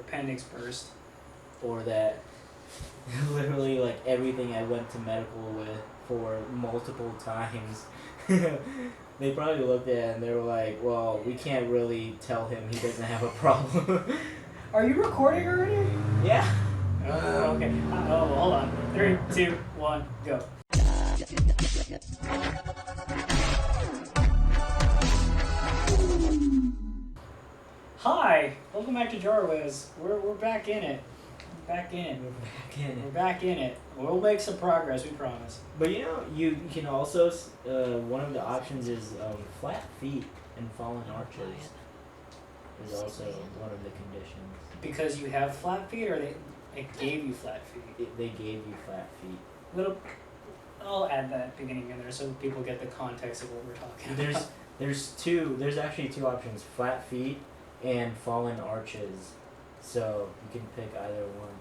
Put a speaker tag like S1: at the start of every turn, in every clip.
S1: appendix burst.
S2: Or that literally like everything I went to medical with for multiple times. They probably looked at it and they were like, well, we can't really tell him he doesn't have a problem.
S1: Are you recording already?
S2: Yeah.
S1: Oh, okay. Oh, hold on. 3, 2, 1, go. Hi, welcome back to Jarwiz. We're back in it. Back in. We're back in it. We'll make some progress, we promise.
S2: But you know, you can also one of the options is flat feet and fallen arches. Is also one of the conditions.
S1: Because you have flat feet, or they gave you flat feet?
S2: They gave you flat feet.
S1: I'll add that beginning in there so people get the context of what we're talking about.
S2: There's actually two options: flat feet and fallen arches. So you can pick either one.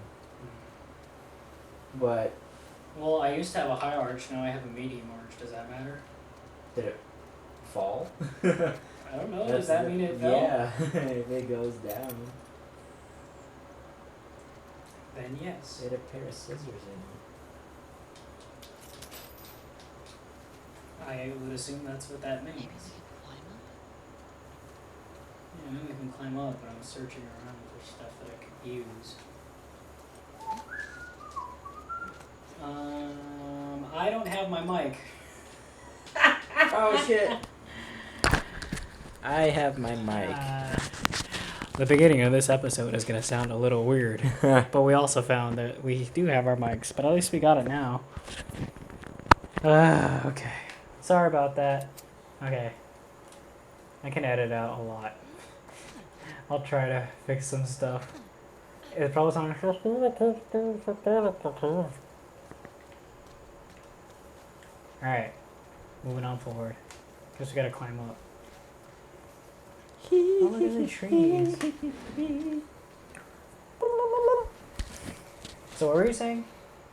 S2: But
S1: well, I used to have a high arch. Now I have a medium arch. Does that matter?
S2: did it fall?
S1: I don't know. Does that mean it fell?
S2: Yeah, if it goes down.
S1: Then yes.
S2: It had a pair of scissors in
S1: I would assume that's what that means. Yeah, maybe I can climb up, but I'm searching around for stuff that I could use. I don't have my mic.
S2: Oh shit. I have my mic.
S1: The beginning of this episode is going to sound a little weird, but we also found that we do have our mics, but at least we got it now. Okay. Sorry about that. Okay. I can edit out a lot. I'll try to fix some stuff. It probably sounds... Alright. Moving on forward. Guess we gotta climb up. Oh, look at the trees. So what were you saying?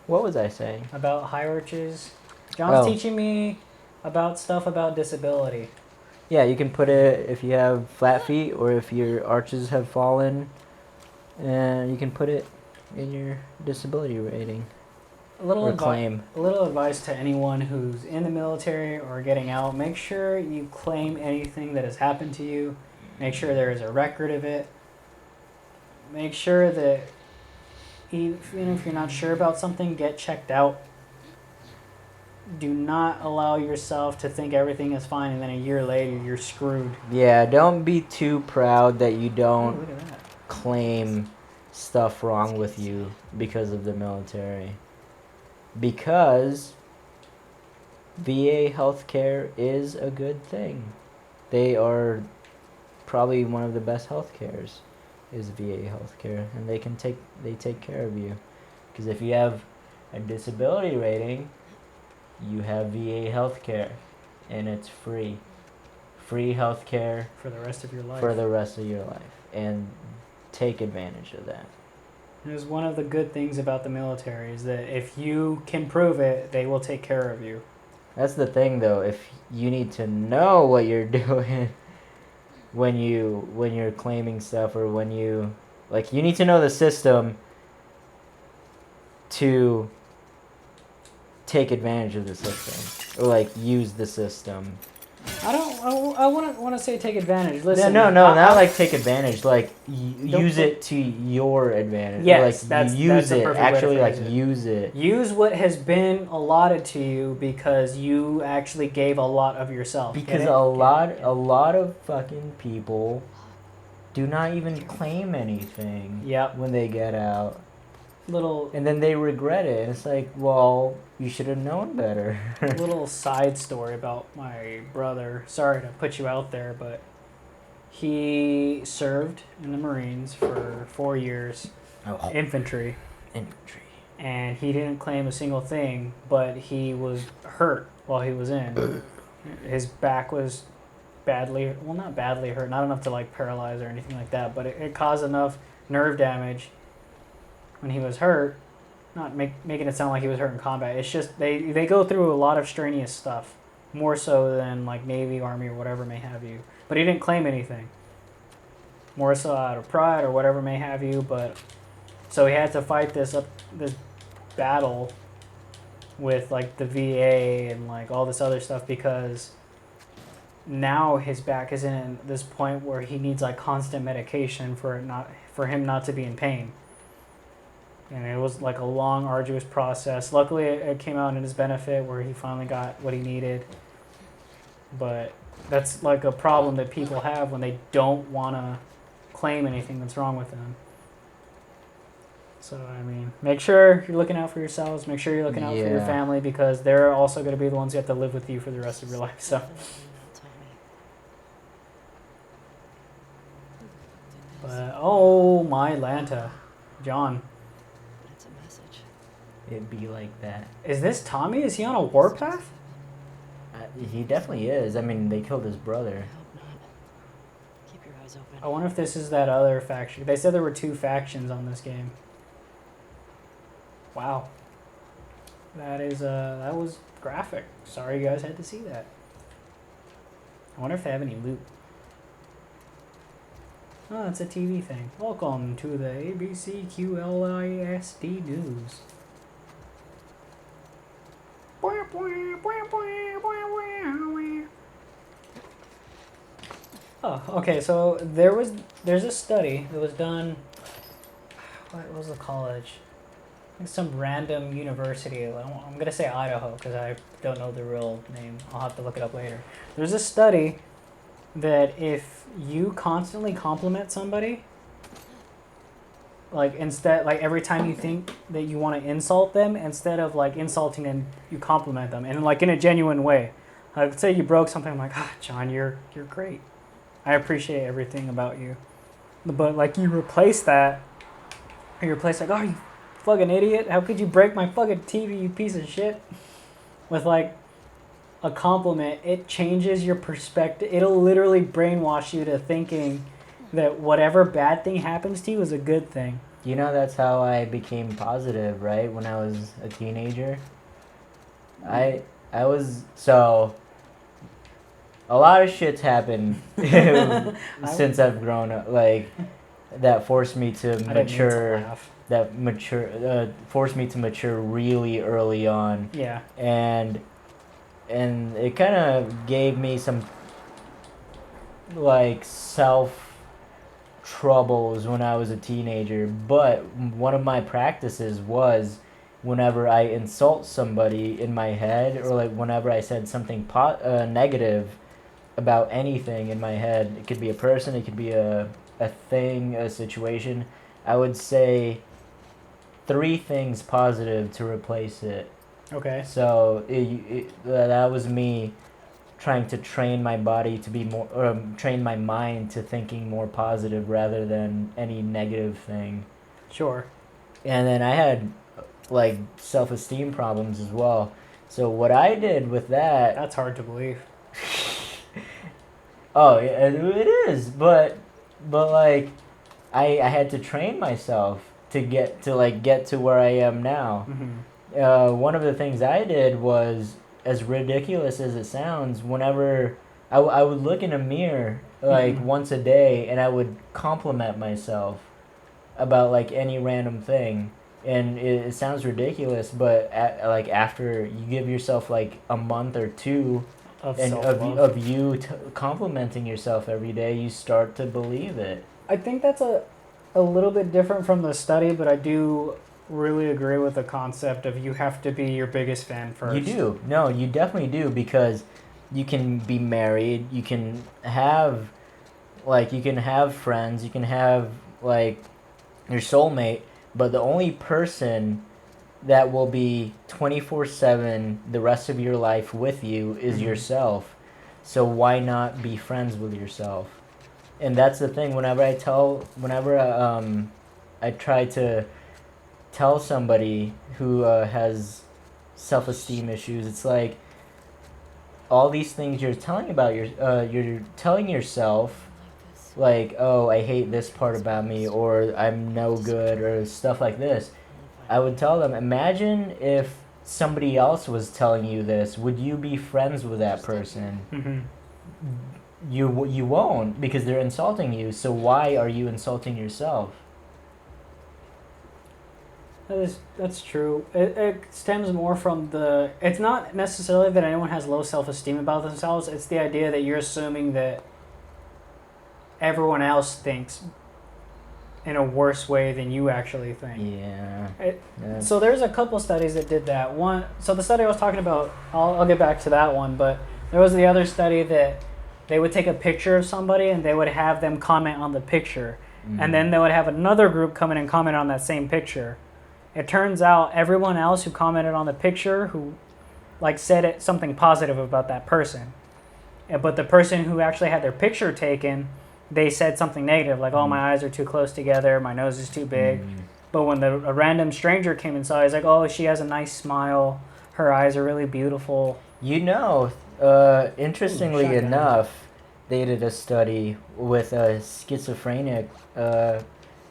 S2: What was I saying?
S1: About high arches? John's
S2: Oh.
S1: teaching me about stuff about disability.
S2: Yeah, you can put it if you have flat feet or if your arches have fallen, and you can put it in your disability rating
S1: A little
S2: or claim.
S1: A little advice to anyone who's in the military or getting out: make sure you claim anything that has happened to you. Make sure there is a record of it. Make sure that even if you're not sure about something, get checked out. Do not allow yourself to think everything is fine and then a year later you're screwed.
S2: Yeah, don't be too proud that you
S1: Oh,
S2: don't
S1: look at that.
S2: claim stuff wrong with you because of the military. Because VA healthcare is a good thing. They are probably one of the best healthcares is VA healthcare, and they take care of you. Because if you have a disability rating, you have VA healthcare, and it's free healthcare
S1: For the rest of your life.
S2: for the rest of your life, and take advantage of that.
S1: It is one of the good things about the military is that if you can prove it, they will take care of you.
S2: That's the thing, though. If you need to know what you're doing when you're claiming stuff, or when you need to know the system to take advantage of the system, or use the system.
S1: I want to say take advantage. Listen.
S2: No, not take advantage. Use it to your advantage.
S1: Yes,
S2: or,
S1: that's
S2: use
S1: a
S2: it.
S1: perfect way to
S2: Actually,
S1: phrase it.
S2: use it.
S1: Use what has been allotted to you because you actually gave a lot of yourself.
S2: Because a lot of fucking people do not even claim anything.
S1: Yep.
S2: When they get out.
S1: Little
S2: And then they regret it. And it's like, well, you should have known better.
S1: little side story about my brother. Sorry to put you out there, but he served in the Marines for 4 years, infantry, and he didn't claim a single thing, but he was hurt while he was in. His back was not badly hurt, not enough to paralyze or anything like that, but it caused enough nerve damage when he was hurt. Not making it sound like he was hurt in combat. It's just they go through a lot of strenuous stuff, more so than Navy, Army, or whatever may have you. But he didn't claim anything. more so out of pride or whatever may have you. But so he had to fight this battle with like the VA and like all this other stuff because now his back is in this point where he needs like constant medication for him not to be in pain. And it was like a long, arduous process. Luckily, it came out in his benefit where he finally got what he needed. But that's like a problem that people have when they don't want to claim anything that's wrong with them. So, I mean, make sure you're looking out for yourselves. Make sure you're looking out for your family because they're also going to be the ones who have to live with you for the rest of your life. So, but, oh, my Lanta. John.
S2: It'd be like that.
S1: Is this Tommy? Is he on a warpath?
S2: He definitely is. I mean, they killed his brother.
S3: Keep your eyes open.
S1: I wonder if this is that other faction. They said there were 2 factions on this game. Wow. That was graphic. Sorry you guys had to see that. I wonder if they have any loot. Oh, it's a TV thing. Welcome to the ABCQLISD News. Oh, okay, so there's a study that was done, what was the college? I think some random university. I'm going to say Idaho because I don't know the real name. I'll have to look it up later. There's a study that if you constantly compliment somebody, like every time you think that you want to insult them, instead of like insulting them, you compliment them, and like in a genuine way. Like say you broke something, I'm like, John, you're great. I appreciate everything about you. But like you replace that, you replace like, oh, you fucking idiot! How could you break my fucking TV, you piece of shit? With like a compliment, it changes your perspective. It'll literally brainwash you to thinking that whatever bad thing happens to you is a good thing.
S2: You know, that's how I became positive, right? When I was a teenager. I was, so, a lot of shit's happened since I've grown up, like, that forced me to mature, forced me to mature really early on.
S1: Yeah.
S2: And it kind of gave me some, like, troubles when I was a teenager, but one of my practices was whenever I insult somebody in my head, or like whenever I said something negative about anything in my head, it could be a person, it could be a thing, a situation, I would say 3 things positive to replace it.
S1: Okay.
S2: So that was me trying to train my body to be more, train my mind to thinking more positive rather than any negative thing.
S1: Sure.
S2: And then I had like self-esteem problems as well. So what I did with that...
S1: That's hard to believe.
S2: Oh, it is, but like I had to train myself to get to where I am now.
S1: Mm-hmm.
S2: One of the things I did was, as ridiculous as it sounds, whenever I would look in a mirror like once a day and I would compliment myself about like any random thing, and it sounds ridiculous, but after you give yourself like a month or 2 of you complimenting yourself every day, you start to believe it.
S1: I think that's a little bit different from the study, but I do really agree with the concept of you have to be your biggest fan first.
S2: You do. No, you definitely do, because you can be married, you can have friends, you can have like your soulmate, but the only person that will be 24/7 the rest of your life with you is yourself. So why not be friends with yourself? And that's the thing. Whenever I try to tell somebody who has self-esteem issues, it's like all these things you're telling about you're telling yourself, like, oh, I hate this part about me, or I'm no good, or stuff like this. I would tell them, imagine if somebody else was telling you this, would you be friends with that person?
S1: Mm-hmm.
S2: you won't, because they're insulting you. So why are you insulting yourself?
S1: That's true. It stems more from the. It's not necessarily that anyone has low self-esteem about themselves. It's the idea that you're assuming that everyone else thinks in a worse way than you actually think.
S2: Yeah.
S1: So there's a couple studies that did that. One. So the study I was talking about, I'll get back to that one. But there was the other study that they would take a picture of somebody and they would have them comment on the picture, and then they would have another group come in and comment on that same picture. It turns out everyone else who commented on the picture, who like said something positive about that person, but the person who actually had their picture taken, they said something negative, like, "Oh, my eyes are too close together, my nose is too big." But when a random stranger came and saw, he's like, "Oh, she has a nice smile, her eyes are really beautiful."
S2: You know, interestingly enough, they did a study with schizophrenic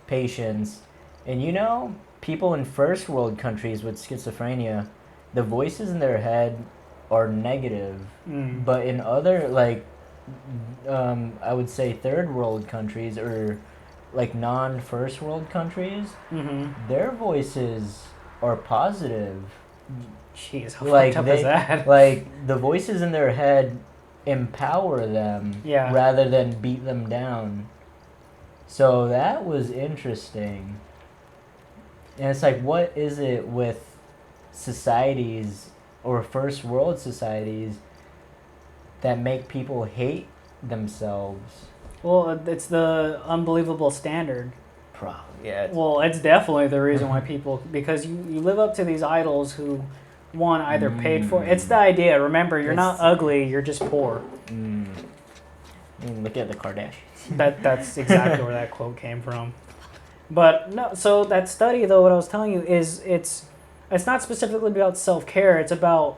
S2: patients, and you know, people in first world countries with schizophrenia, the voices in their head are negative, but in other, like, I would say third world countries, or like non-first world countries, their voices are positive.
S1: Jeez, how fucked up is that?
S2: Like, the voices in their head empower them rather than beat them down. So that was interesting. And it's like, what is it with societies or first world societies that make people hate themselves?
S1: Well, it's the unbelievable standard.
S2: Probably, yeah.
S1: Well, it's definitely the reason why people, because you live up to these idols who, one, either paid for. It's the idea. Remember, you're not ugly. You're just poor.
S2: Look at the Kardashians.
S1: That's exactly where that quote came from. But no, so that study, though, what I was telling you is it's not specifically about self-care. It's about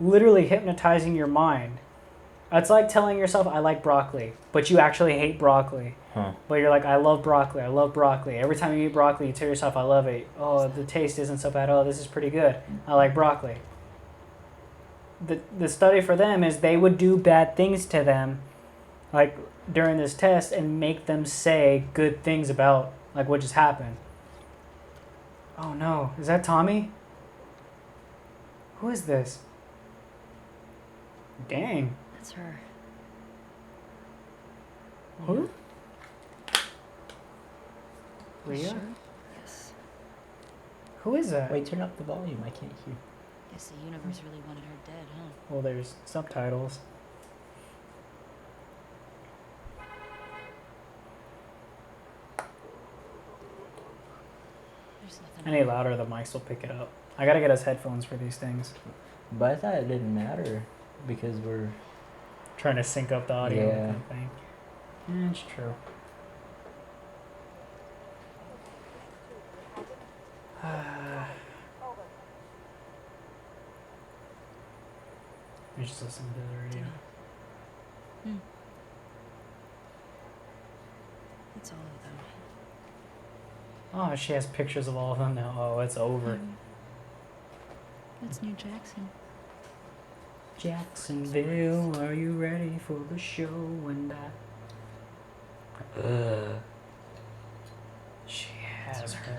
S1: literally hypnotizing your mind. It's like telling yourself, "I like broccoli," but you actually hate broccoli. But you're like, "I love broccoli. I love broccoli." Every time you eat broccoli, you tell yourself, "I love it. Oh, the taste isn't so bad. Oh, this is pretty good. I like broccoli." The study for them is they would do bad things to them, like during this test, and make them say good things about like what just happened. Oh no, is that Tommy? Who is this? Dang.
S3: That's her.
S1: Who? Leah?
S3: Sure? Yes.
S1: Who is that?
S2: Wait, turn up the volume. I can't hear.
S3: Guess the universe really wanted her dead, huh?
S1: Well, there's subtitles.
S3: There's nothing.
S1: Any louder, the mics will pick it up. I gotta get us headphones for these things.
S2: But I thought it didn't matter because we're
S1: Trying to sync up the audio.
S2: Yeah.
S1: Kind of thing. Yeah, it's true. You're just listening to the radio.
S3: It's all of them.
S1: Oh, she has pictures of all of them now. Oh, it's over.
S3: That's New Jackson.
S1: Jacksonville, are you ready for the show? And she has her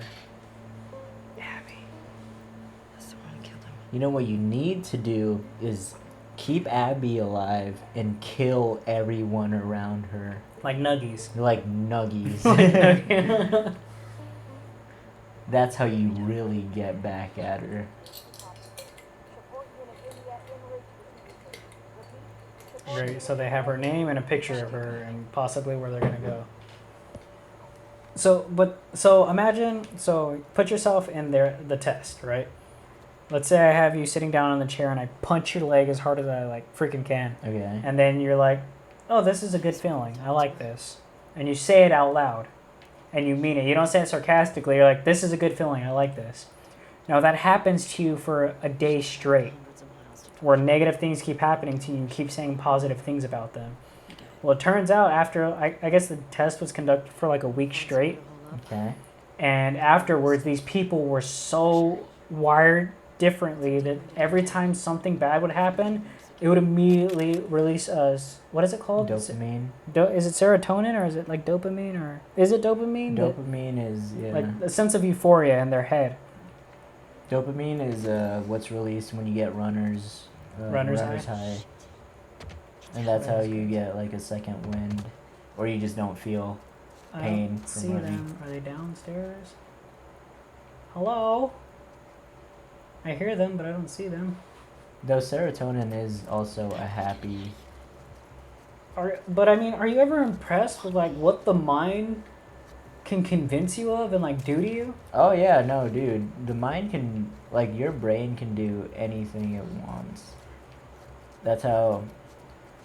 S1: Abby.
S3: That's the one who killed him.
S2: You know what you need to do is keep Abby alive and kill everyone around her.
S1: Like Nuggies.
S2: Like Nuggies. That's how you really get back at her.
S1: Great. So they have her name and a picture of her and possibly where they're gonna go. So imagine, put yourself in the test, right? Let's say I have you sitting down on the chair and I punch your leg as hard as I like freaking can.
S2: Okay.
S1: And then you're like, "Oh, this is a good feeling. I like this." And you say it out loud. And you mean it. You don't say it sarcastically. You're like, "This is a good feeling. I like this." Now that happens to you for a day straight, where negative things keep happening to you. You keep saying positive things about them. Well, it turns out after, I guess the test was conducted for like a week straight.
S2: Okay.
S1: And afterwards, these people were so wired differently that every time something bad would happen, it would immediately release us. What is it called?
S2: Dopamine.
S1: Is it serotonin or is it like dopamine or is it dopamine?
S2: Dopamine is
S1: Like a sense of euphoria in their head.
S2: Dopamine is what's released when you get runners high. And that's how you get like a second wind, or you just don't feel pain
S1: I don't
S2: from
S1: see
S2: running.
S1: them. Are they downstairs? Hello? I hear them, but I don't see them.
S2: Though serotonin is also a happy.
S1: But I mean, are you ever impressed with like what the mind can convince you of and like do to you?
S2: Oh yeah, no, dude. The mind can, like, your brain can do anything it wants. That's how,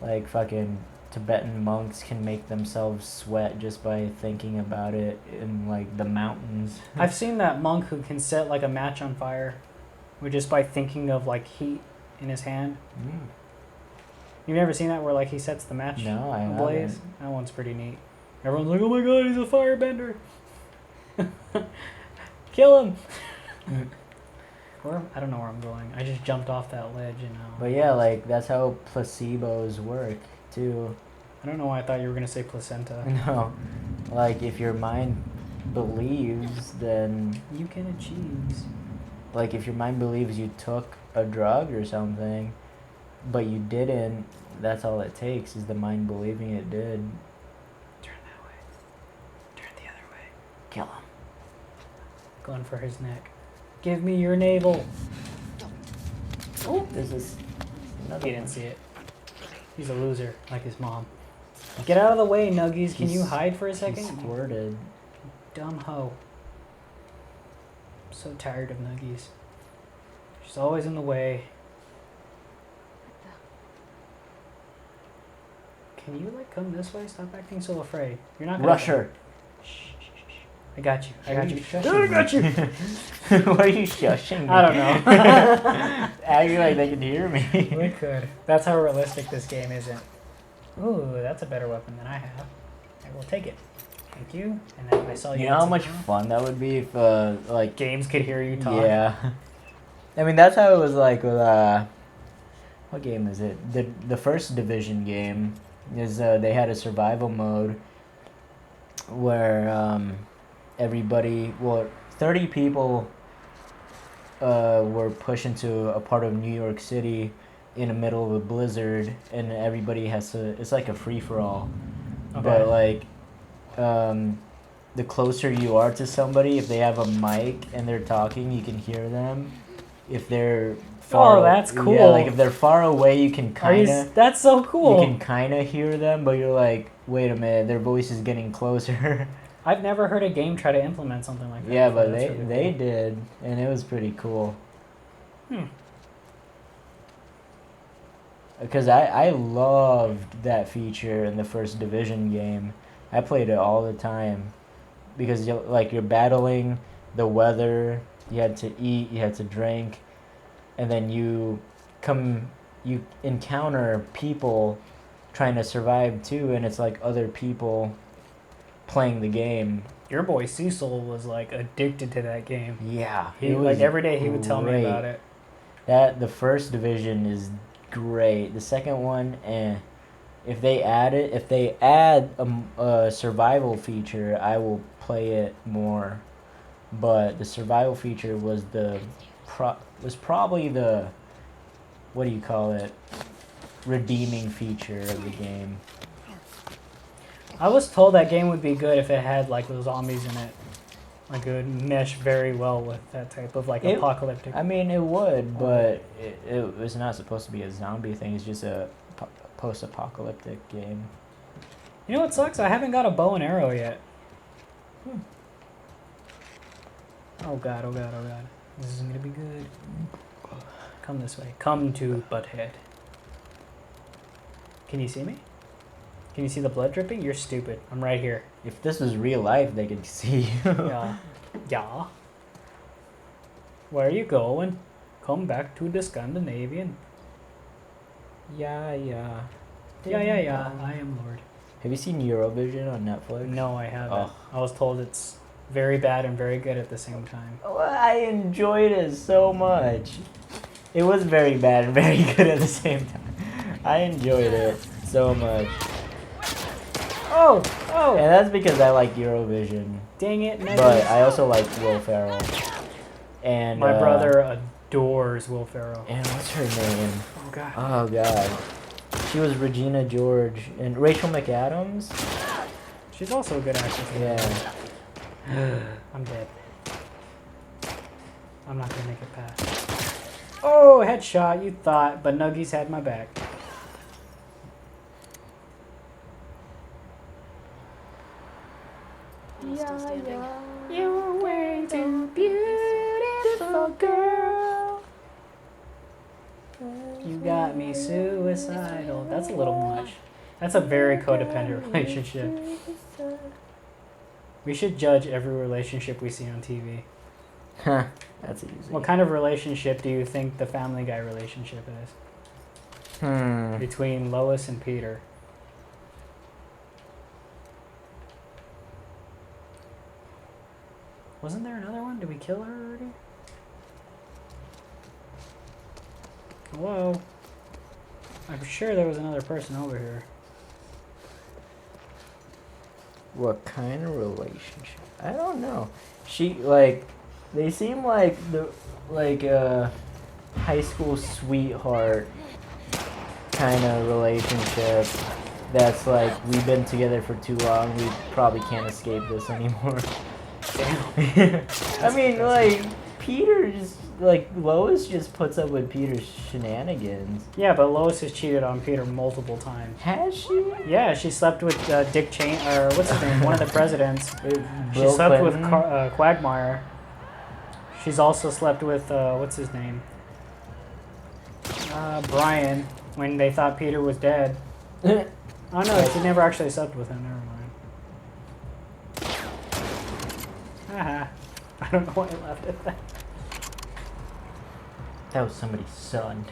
S2: like, fucking Tibetan monks can make themselves sweat just by thinking about it in like the mountains.
S1: I've seen that monk who can set like a match on fire, with just by thinking of like heat in his hand.
S2: Mm.
S1: You've never seen that where like he sets the match
S2: No, I
S1: ablaze?
S2: haven't.
S1: That one's pretty neat. Everyone's like, "Oh my god, he's a firebender!" Kill him. I don't know where I'm going. I just jumped off that ledge and now.
S2: But yeah, like that's how placebos work too.
S1: I don't know why I thought you were gonna say placenta.
S2: No, like if your mind believes, then
S1: You can achieve.
S2: like if your mind believes you took a drug or something, but you didn't, that's all it takes is the mind believing it did.
S1: Turn that way. Turn the other way.
S2: Kill him.
S1: Going for his neck. Give me your navel.
S2: Oh, this is another
S1: He didn't
S2: one.
S1: see it. He's a loser, like his mom. Get out of the way, Nuggies. Can you
S2: He's-
S1: hide for a
S2: He
S1: second?
S2: squirted.
S1: Dumb hoe. I'm so tired of Nuggies. She's always in the way. Can you like come this way? Stop acting so afraid. You're not gonna
S2: Rush her.
S1: Shh, shh, shh, shh. I got you. I got you.
S2: I got you. Why are you shushing me?
S1: I don't know.
S2: Acting like they can hear me.
S1: We could. That's how realistic this game isn't. Ooh, that's a better weapon than I have. I will take it. Thank you. And then I saw you.
S2: You know how
S1: dancing
S2: much
S1: around.
S2: fun that would be if, like,
S1: Games could hear you talk.
S2: yeah. I mean, that's how it was like with, what game is it? The first Division game is, they had a survival mode where, everybody, 30 people, were pushed into a part of New York City in the middle of a blizzard, and everybody has to, it's like a free-for-all.
S1: Okay.
S2: But, like, the closer you are to somebody, if they have a mic and they're talking, you can hear them. If they're far,
S1: Oh, that's
S2: Yeah,
S1: cool.
S2: like if they're far away, you can
S1: Are you?
S2: kind of
S1: That's so cool.
S2: you can kind of hear them, but you're like, wait a minute, their voice is getting closer.
S1: I've never heard a game try to implement something like that.
S2: Yeah,
S1: before.
S2: but
S1: That's
S2: they
S1: really
S2: they
S1: cool.
S2: did, and it was pretty cool.
S1: Hmm.
S2: Because I loved that feature in the first Division game. I played it all the time because you're battling the weather. You had to eat, you had to drink, and then you encounter people trying to survive too, and it's like other people playing the game.
S1: Your boy Cecil was like addicted to that game.
S2: Yeah,
S1: He
S2: it
S1: like
S2: was
S1: every day he would tell me
S2: great.
S1: about it.
S2: The first Division is great. The second one, If they add a survival feature, I will play it more. But the survival feature was probably the, what do you call it, redeeming feature of the game.
S1: I was told that game would be good if it had like those zombies in it. Like it would mesh very well with that type of like apocalyptic.
S2: I mean, it would, but it was not supposed to be a zombie thing. It's just a post-apocalyptic game.
S1: You know what sucks? I haven't got a bow and arrow yet. Oh god, oh god, oh god. This isn't gonna be good. Come this way. Come to Butthead. Can you see me? Can you see the blood dripping? You're stupid. I'm right here.
S2: If this was real life, they could see you.
S1: Yeah. Yeah. Where are you going? Come back to the Scandinavian.
S2: Yeah.
S1: Yeah. I am Lord.
S2: Have you seen Eurovision on Netflix?
S1: No, I haven't.
S2: Oh.
S1: I was told it's very bad and very good at the same time.
S2: Oh, I enjoyed it so much. It was very bad and very good at the same time. I enjoyed it so much.
S1: Oh! Oh!
S2: And that's because I like Eurovision.
S1: Dang it, Nuggies.
S2: But I also like Will Ferrell. And
S1: My brother adores Will Ferrell.
S2: And what's her name?
S1: Oh, God.
S2: Oh, God. She was Regina George. And Rachel McAdams?
S1: She's also a good actress.
S2: Yeah.
S1: I'm dead. I'm not gonna make it past. Oh, headshot, you thought, but Nuggies had my back.
S3: You still standing?
S1: You're way too beautiful, girl. You got me suicidal. That's a little much. That's a very codependent relationship. We should judge every relationship we see on TV.
S2: Huh. That's easy.
S1: What kind of relationship do you think the Family Guy relationship is? Between Lois and Peter. Wasn't there another one? Did we kill her already? Hello? I'm sure there was another person over here.
S2: What kind of relationship? I don't know. She, like, they seem like a high school sweetheart kind of relationship that's like, we've been together for too long, we probably can't escape this anymore.
S1: Damn.
S2: I mean, like, Peter just, like, Lois just puts up with Peter's shenanigans.
S1: Yeah, but Lois has cheated on Peter multiple times.
S2: Has she?
S1: Yeah, she slept with Dick Cheney, or what's his name, one of the presidents. She
S2: Bill
S1: slept
S2: Clinton?
S1: with Quagmire. She's also slept with, what's his name? Brian, when they thought Peter was dead. Oh no, she never actually slept with him, never mind. Haha. I don't know why I laughed at that.
S2: That was somebody's son.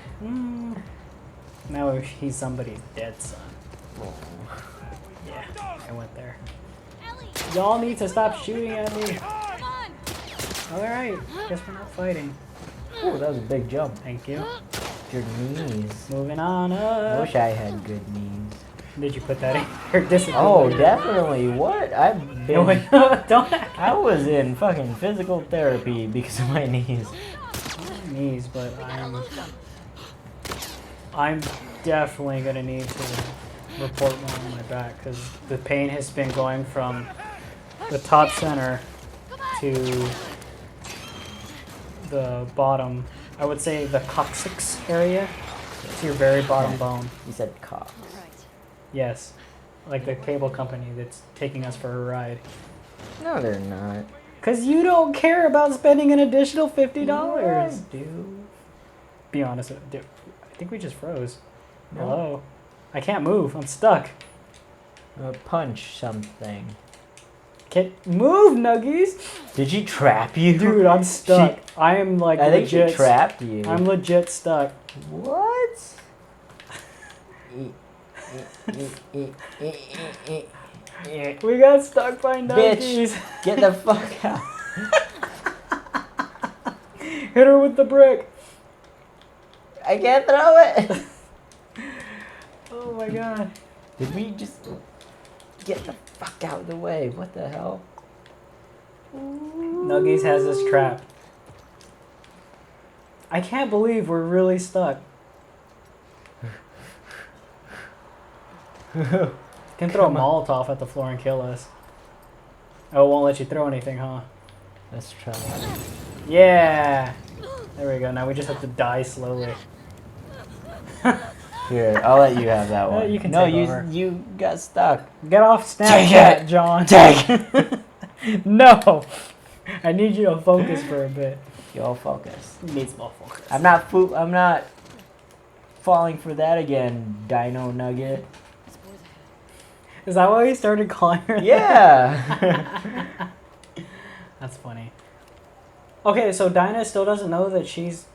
S1: Now he's somebody's dead son. Yeah, I went there. Y'all need to stop shooting at me. Alright, guess we're not fighting.
S2: Oh, that was a big jump.
S1: Thank you.
S2: Your knees.
S1: Moving on
S2: I
S1: up.
S2: wish I had good knees.
S1: Did you put that in your discipline?
S2: Oh, definitely. What? I've been.
S1: Don't act.
S2: I was in fucking physical therapy because of my knees.
S1: Knees, but I'm definitely gonna need to report more on my back because the pain has been going from the top center to the bottom. I would say the coccyx area to your very bottom bone.
S2: You said cock.
S1: Yes, like the cable company that's taking us for a ride.
S2: No, they're not.
S1: Cause you don't care about spending an additional $50.
S2: I do.
S1: Be honest, dude, I think we just froze.
S2: No.
S1: Hello, I can't move. I'm stuck.
S2: Punch something.
S1: Can't move, Nuggies.
S2: Did she trap you?
S1: Dude, I'm stuck. I am like
S2: I think
S1: legit.
S2: she trapped you.
S1: I'm legit stuck.
S2: What?
S1: We got stuck by Nuggies.
S2: Bitch, get the fuck out.
S1: Hit her with the brick.
S2: I can't throw it.
S1: Oh my god.
S2: Did we just get the fuck out of the way? What the hell?
S1: Nuggies has us trapped. I can't believe we're really stuck. Can throw a Molotov at the floor and kill us. Oh, it won't let you throw anything, huh?
S2: Let's try.
S1: Yeah! There we go. Now we just have to die slowly.
S2: Here, I'll let you have that one.
S1: You can
S2: no,
S1: take over.
S2: you got stuck.
S1: Get off
S2: Take
S1: Snapchat,
S2: it.
S1: John.
S2: Take it.
S1: No! I need you to focus for a bit.
S2: Yo, focus.
S1: You need small focus.
S2: I'm not falling for that again, Dino Nugget.
S1: Is that why we started calling her that?
S2: Yeah.
S1: That's funny. Okay, so Dinah still doesn't know that she's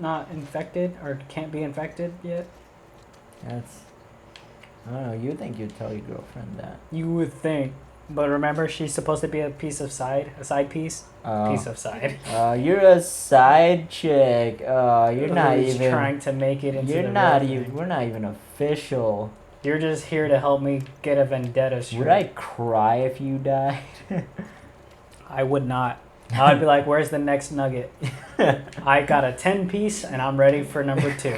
S1: not infected or can't be infected yet?
S2: I don't know. You think you'd tell your girlfriend that?
S1: You would think. But remember, she's supposed to be a side piece. Piece of side.
S2: You're a side chick. You're not
S1: Who's
S2: even
S1: trying to make it into
S2: You're
S1: the
S2: not
S1: real
S2: even.
S1: thing.
S2: We're not even official.
S1: You're just here to help me get a vendetta straight.
S2: Would I cry if you died?
S1: I would not. I would be like, "Where's the next nugget? I got a 10-piece and I'm ready for number 2."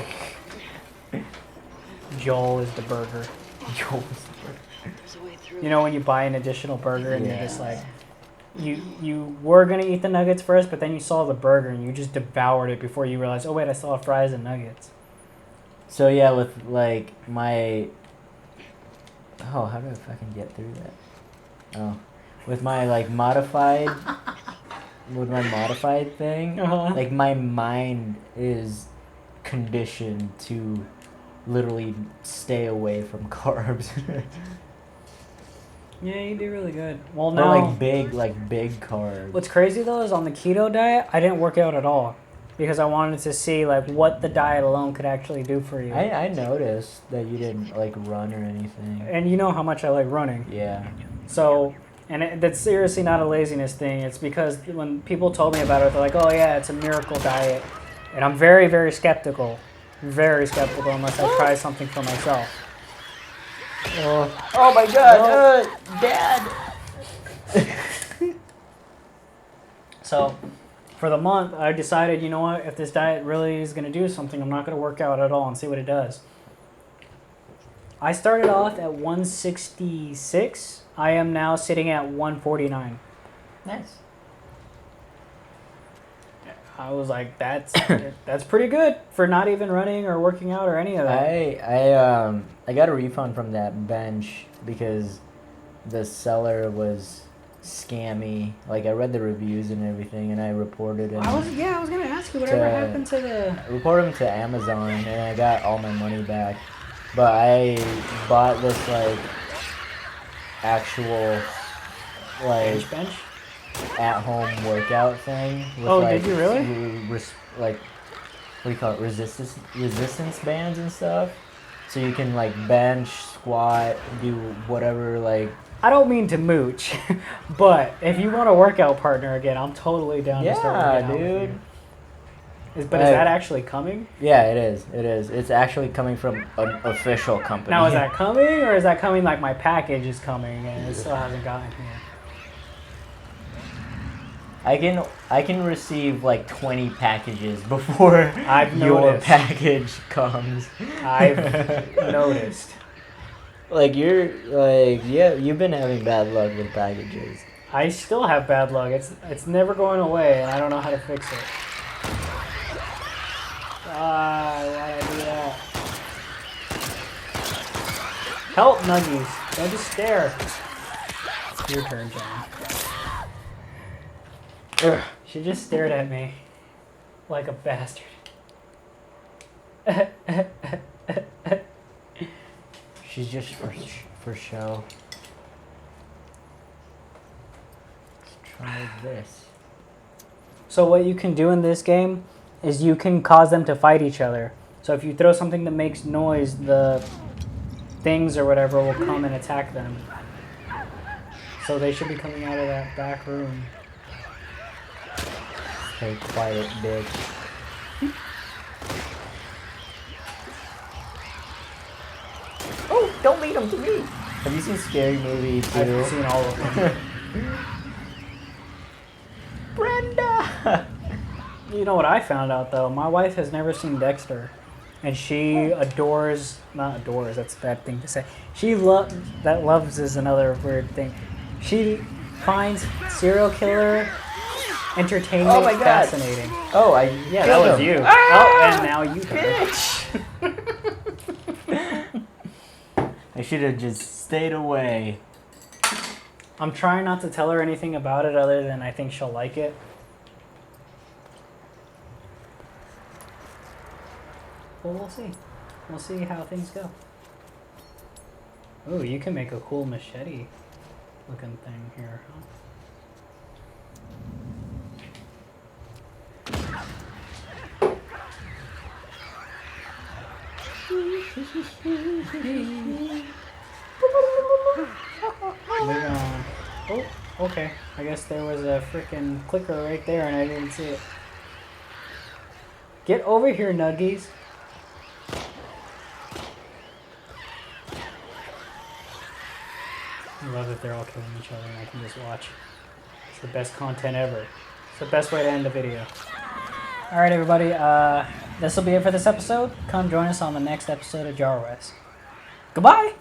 S1: Joel is the burger.
S3: There's a way through.
S1: You know when you buy an additional burger and you're
S2: Yeah.
S1: just like, you were gonna eat the nuggets first, but then you saw the burger and you just devoured it before you realized, oh wait, I still have fries and nuggets.
S2: So yeah, with like my. Oh, how do I fucking get through that? Oh, with my like modified. With my modified thing,
S1: Uh-huh.
S2: like my mind is conditioned to literally stay away from carbs.
S1: Yeah, you do really good. Well,
S2: But
S1: now
S2: like big carbs.
S1: what's crazy though is on the keto diet, I didn't work out at all because I wanted to see like what the diet alone could actually do for you.
S2: I noticed that you didn't like run or anything.
S1: And you know how much I like running.
S2: Yeah.
S1: So, that's seriously not a laziness thing. It's because when people told me about it, they're like, oh yeah, it's a miracle diet. And I'm very, very skeptical. Very skeptical unless I try something for myself.
S2: Oh my god, Dad!
S1: So, for the month, I decided, you know what, if this diet really is going to do something, I'm not going to work out at all and see what it does. I started off at 166. I am now sitting at 149.
S2: Nice.
S1: I was like, that's pretty good for not even running or working out or any of that.
S2: I got a refund from that bench because the seller was scammy. Like I read the reviews and everything, and I reported him.
S1: I was gonna ask you whatever happened to the.
S2: I reported him to Amazon, and I got all my money back. But I bought this like actual like
S1: bench?
S2: at-home workout thing. With,
S1: Oh,
S2: like,
S1: did you really?
S2: Like, what do you call it? Resistance bands and stuff. So you can like bench, squat, do whatever like.
S1: I don't mean to mooch, but if you want a workout partner again, I'm totally down to start
S2: Yeah,
S1: working out with
S2: dude.
S1: you. But is that actually coming?
S2: Yeah, it is. It is. It's actually coming from an official company.
S1: Now, is that coming, or is that coming like my package is coming and it still hasn't gotten here?
S2: I can receive like 20 packages before
S1: I've
S2: your
S1: noticed.
S2: package comes.
S1: I've noticed.
S2: Like you're like yeah, you've been having bad luck with packages.
S1: I still have bad luck. It's never going away, and I don't know how to fix it. Why'd I do that? Help, Nuggies. Don't just stare. Your turn, John. She just stared at me like a bastard.
S2: She's just for show. Let's try this.
S1: So what you can do in this game is you can cause them to fight each other. So if you throw something that makes noise, the things or whatever will come and attack them. So they should be coming out of that back room.
S2: Stay quiet, bitch. Oh, don't lead them to me. Have you seen Scary Movie 2?
S1: I've seen all of them.
S2: Brenda!
S1: You know what I found out though? My wife has never seen Dexter. And she not adores, that's a bad thing to say. Loves is another weird thing. She finds serial killer entertainment
S2: Oh my God.
S1: fascinating.
S2: Oh,
S1: Yeah, that
S2: killed
S1: was
S2: him.
S1: you.
S2: Ah!
S1: Oh, and now you
S2: Bitch! I should have just stayed away.
S1: I'm trying not to tell her anything about it other than I think she'll like it. Well, we'll see. We'll see how things go. Oh, you can make a cool machete looking thing here, huh? Moving on. Oh, okay. I guess there was a freaking clicker right there and I didn't see it. Get over here, Nuggies. I love that they're all killing each other and I can just watch. It's the best content ever. It's the best way to end a video. Alright, everybody. This will be it for this episode. Come join us on the next episode of Jar West. Goodbye!